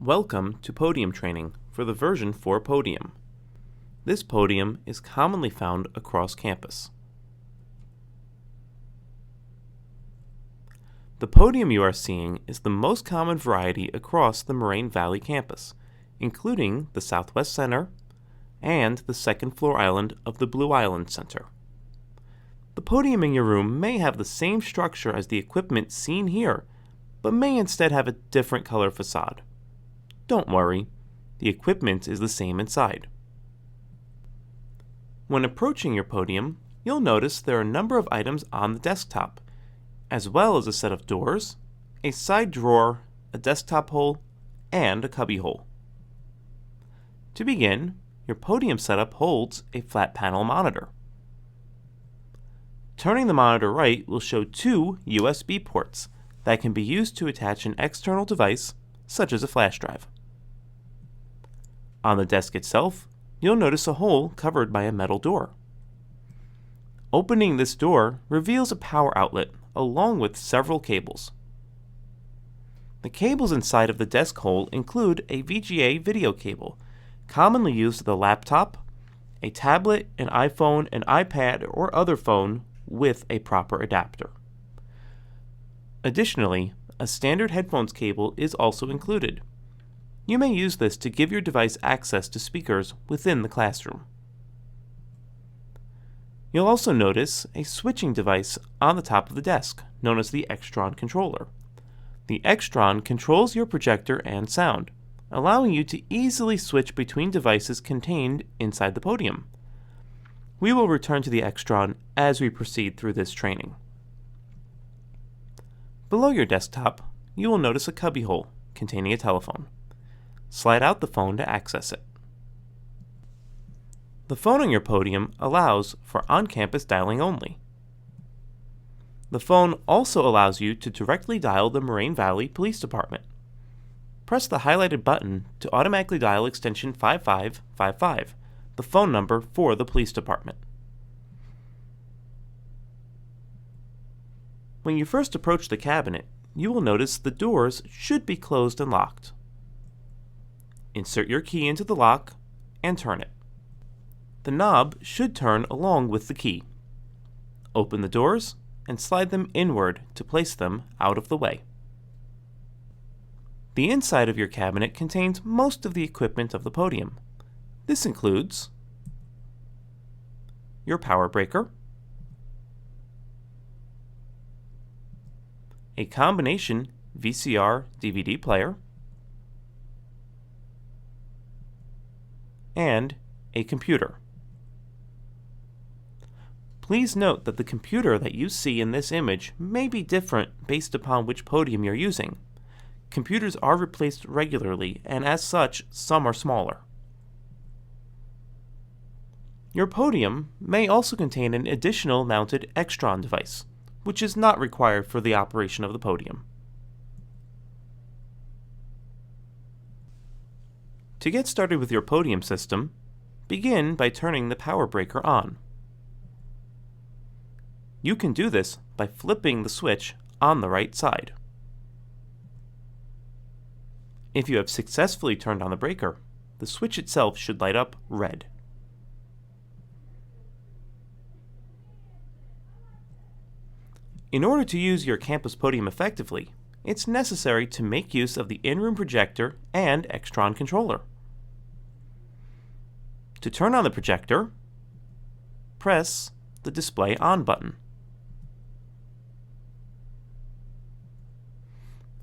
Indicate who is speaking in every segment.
Speaker 1: Welcome to Podium training for the version 4 Podium. This Podium is commonly found across campus. The Podium you are seeing is the most common variety across the Moraine Valley campus, including the Southwest Center and the second floor island of the Blue Island Center. The Podium in your room may have the same structure as the equipment seen here, but may instead have a different color facade. Don't worry, the equipment is the same inside. When approaching your Podium, you'll notice there are a number of items on the desktop, as well as a set of doors, a side drawer, a desktop hole, and a cubby hole. To begin, your Podium setup holds a flat panel monitor. Turning the monitor right will show two USB ports that can be used to attach an external device, such as a flash drive. On the desk itself, you'll notice a hole covered by a metal door. Opening this door reveals a power outlet along with several cables. The cables inside of the desk hole include a VGA video cable, commonly used with a laptop, a tablet, an iPhone, an iPad, or other phone with a proper adapter. Additionally, a standard headphones cable is also included. You may use this to give your device access to speakers within the classroom. You'll also notice a switching device on the top of the desk, known as the Extron controller. The Extron controls your projector and sound, allowing you to easily switch between devices contained inside the Podium. We will return to the Extron as we proceed through this training. Below your desktop, you will notice a cubby hole containing a telephone. Slide out the phone to access it. The phone on your Podium allows for on-campus dialing only. The phone also allows you to directly dial the Moraine Valley Police Department. Press the highlighted button to automatically dial extension 5555, the phone number for the police department. When you first approach the cabinet, you will notice the doors should be closed and locked. Insert your key into the lock and turn it. The knob should turn along with the key. Open the doors and slide them inward to place them out of the way. The inside of your cabinet contains most of the equipment of the Podium. This includes your power breaker, a combination VCR DVD player, and a computer. Please note that the computer that you see in this image may be different based upon which Podium you're using. Computers are replaced regularly, and as such, some are smaller. Your Podium may also contain an additional mounted Extron device, which is not required for the operation of the Podium. To get started with your Podium system, begin by turning the power breaker on. You can do this by flipping the switch on the right side. If you have successfully turned on the breaker, the switch itself should light up red. In order to use your campus Podium effectively, it's necessary to make use of the in-room projector and Extron controller. To turn on the projector, press the Display On button.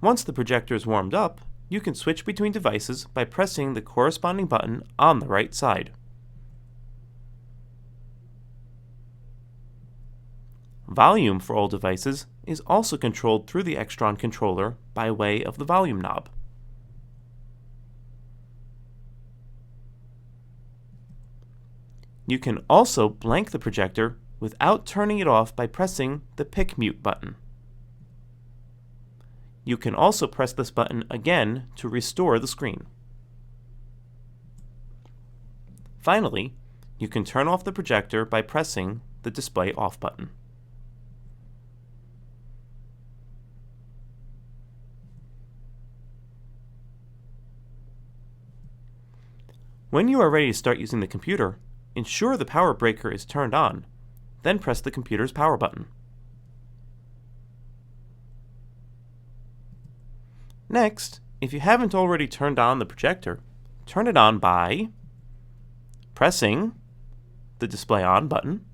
Speaker 1: Once the projector is warmed up, you can switch between devices by pressing the corresponding button on the right side. Volume for all devices is also controlled through the Extron controller by way of the volume knob. You can also blank the projector without turning it off by pressing the Pick Mute button. You can also press this button again to restore the screen. Finally, you can turn off the projector by pressing the Display Off button. When you are ready to start using the computer, ensure the power breaker is turned on, then press the computer's power button. Next, if you haven't already turned on the projector, turn it on by pressing the Display On button,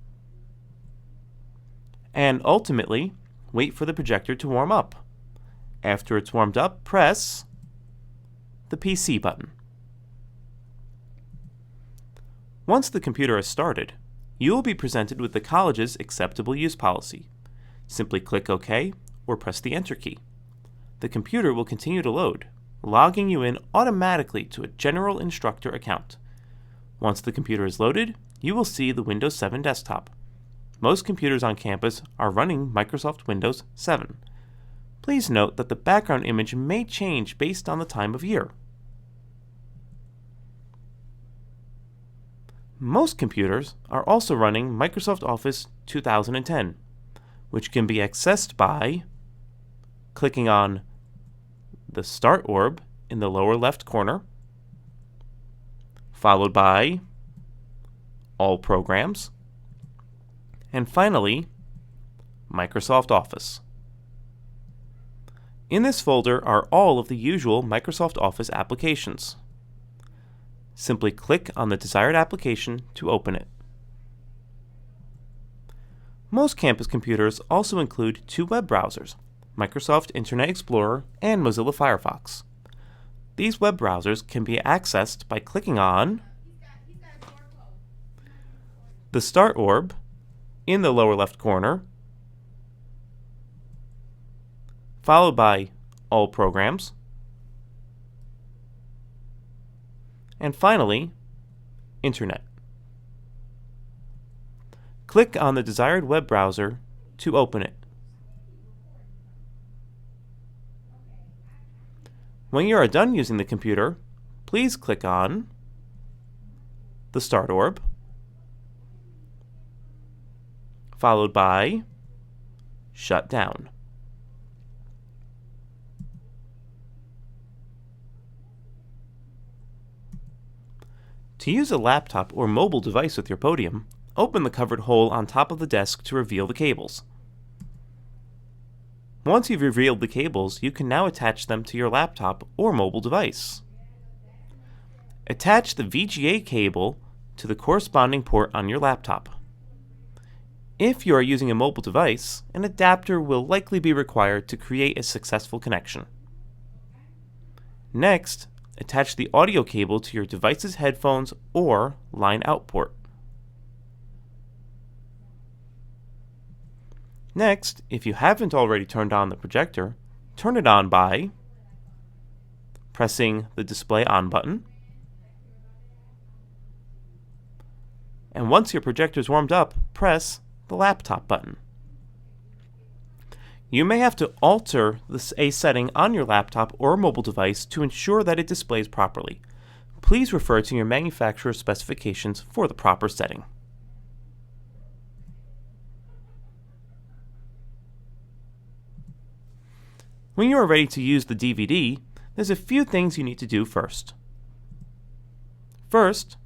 Speaker 1: and ultimately, wait for the projector to warm up. After it's warmed up, press the PC button. Once the computer is started, you will be presented with the college's acceptable use policy. Simply click OK or press the Enter key. The computer will continue to load, logging you in automatically to a general instructor account. Once the computer is loaded, you will see the Windows 7 desktop. Most computers on campus are running Microsoft Windows 7. Please note that the background image may change based on the time of year. Most computers are also running Microsoft Office 2010, which can be accessed by clicking on the Start orb in the lower left corner, followed by All Programs, and finally, Microsoft Office. In this folder are all of the usual Microsoft Office applications. Simply click on the desired application to open it. Most campus computers also include two web browsers, Microsoft Internet Explorer and Mozilla Firefox. These web browsers can be accessed by clicking on the Start orb in the lower left corner, followed by All Programs, and finally, Internet. Click on the desired web browser to open it. When you are done using the computer, please click on the Start orb, followed by Shut Down. To use a laptop or mobile device with your Podium, open the covered hole on top of the desk to reveal the cables. Once you've revealed the cables, you can now attach them to your laptop or mobile device. Attach the VGA cable to the corresponding port on your laptop. If you are using a mobile device, an adapter will likely be required to create a successful connection. Next, attach the audio cable to your device's headphones or line out port. Next, if you haven't already turned on the projector, turn it on by pressing the Display On button. And once your projector is warmed up, press the Laptop button. You may have to alter a setting on your laptop or mobile device to ensure that it displays properly. Please refer to your manufacturer's specifications for the proper setting. When you are ready to use the DVD, there's a few things you need to do first. First,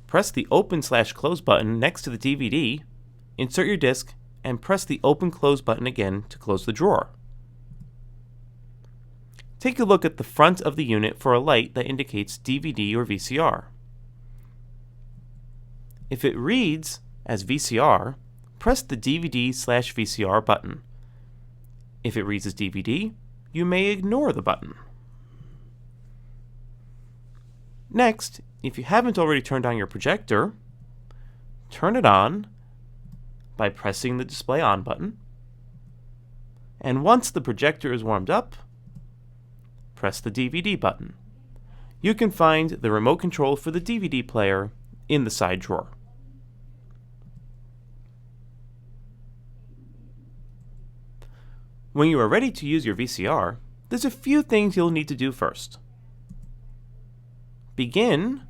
Speaker 1: press the Open/Close button next to the DVD, insert your disc, and press the Open/Close button again to close the drawer. Take a look at the front of the unit for a light that indicates DVD or VCR. If it reads as VCR, press the DVD/VCR button. If it reads as DVD, you may ignore the button. Next, if you haven't already turned on your projector, turn it on by pressing the Display On button. And once the projector is warmed up, press the DVD button. You can find the remote control for the DVD player in the side drawer. When you are ready to use your VCR, there's a few things you'll need to do first. Begin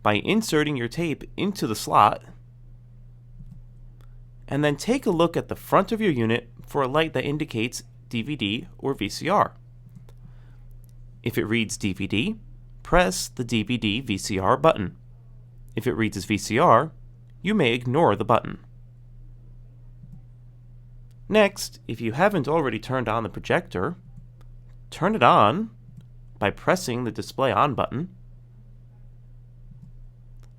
Speaker 1: by inserting your tape into the slot, and then take a look at the front of your unit for a light that indicates DVD or VCR. If it reads DVD, press the DVD VCR button. If it reads as VCR, you may ignore the button. Next, if you haven't already turned on the projector, turn it on by pressing the Display On button.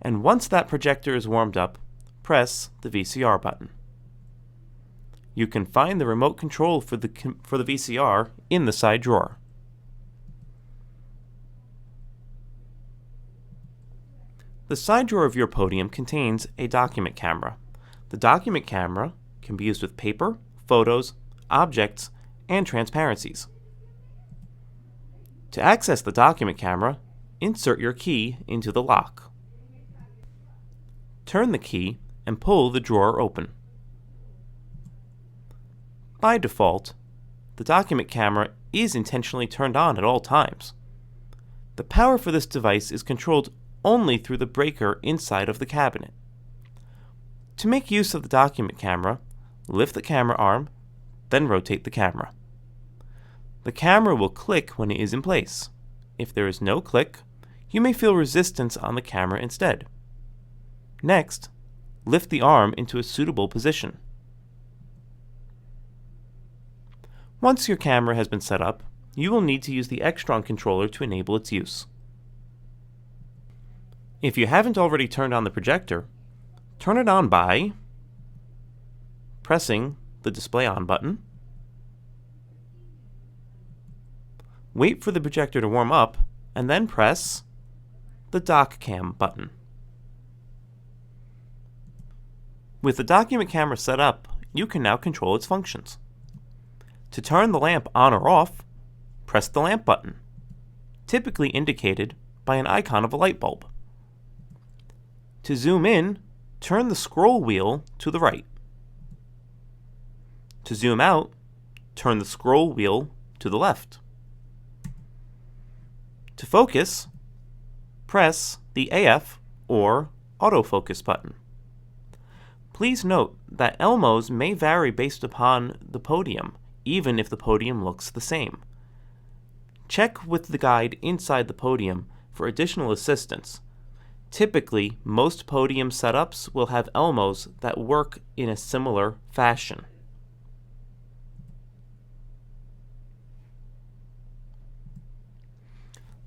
Speaker 1: And once that projector is warmed up, press the VCR button. You can find the remote control for the VCR in the side drawer. The side drawer of your Podium contains a document camera. The document camera can be used with paper, photos, objects, and transparencies. To access the document camera, insert your key into the lock. Turn the key and pull the drawer open. By default, the document camera is intentionally turned on at all times. The power for this device is controlled only through the breaker inside of the cabinet. To make use of the document camera, lift the camera arm, then rotate the camera. The camera will click when it is in place. If there is no click, you may feel resistance on the camera instead. Next, lift the arm into a suitable position. Once your camera has been set up, you will need to use the Extron controller to enable its use. If you haven't already turned on the projector, turn it on by pressing the Display On button. Wait for the projector to warm up, and then press the Dock Cam button. With the document camera set up, you can now control its functions. To turn the lamp on or off, press the lamp button, typically indicated by an icon of a light bulb. To zoom in, turn the scroll wheel to the right. To zoom out, turn the scroll wheel to the left. To focus, press the AF or autofocus button. Please note that Elmos may vary based upon the Podium, even if the Podium looks the same. Check with the guide inside the Podium for additional assistance. Typically, most Podium setups will have Elmos that work in a similar fashion.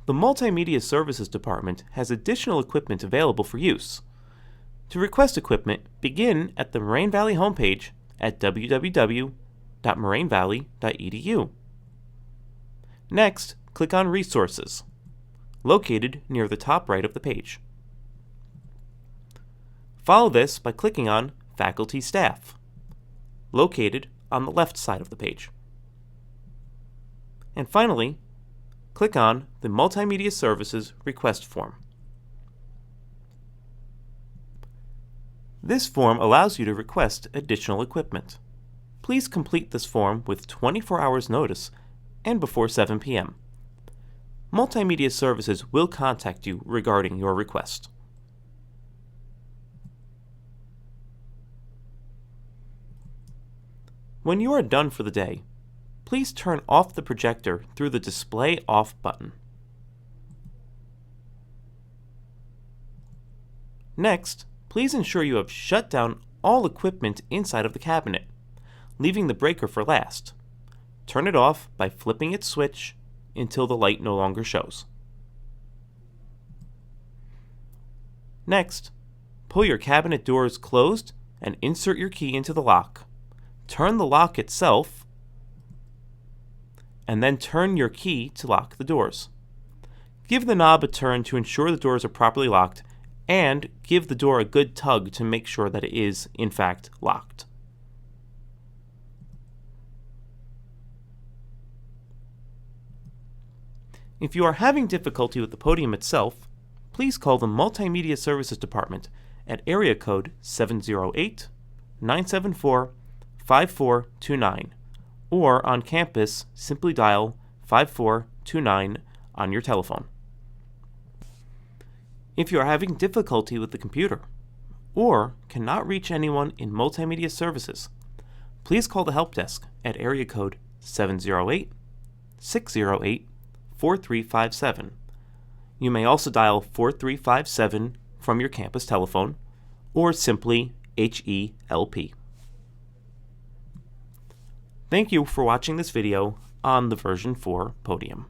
Speaker 1: The Multimedia Services Department has additional equipment available for use. To request equipment, begin at the Moraine Valley homepage at www.morainevalley.edu. Next, click on Resources, located near the top right of the page. Follow this by clicking on Faculty Staff, located on the left side of the page. And finally, click on the Multimedia Services Request Form. This form allows you to request additional equipment. Please complete this form with 24 hours notice and before 7 p.m. Multimedia Services will contact you regarding your request. When you are done for the day, please turn off the projector through the Display Off button. Next, please ensure you have shut down all equipment inside of the cabinet, leaving the breaker for last. Turn it off by flipping its switch until the light no longer shows. Next, pull your cabinet doors closed and insert your key into the lock. Turn the lock itself, and then turn your key to lock the doors. Give the knob a turn to ensure the doors are properly locked, and give the door a good tug to make sure that it is, in fact, locked. If you are having difficulty with the Podium itself, please call the Multimedia Services Department at area code 708-974-5429, or on campus, simply dial 5429 on your telephone. If you are having difficulty with the computer, or cannot reach anyone in Multimedia Services, please call the help desk at area code 708-608-4357. You may also dial 4357 from your campus telephone, or simply HELP. Thank you for watching this video on the version 4 Podium.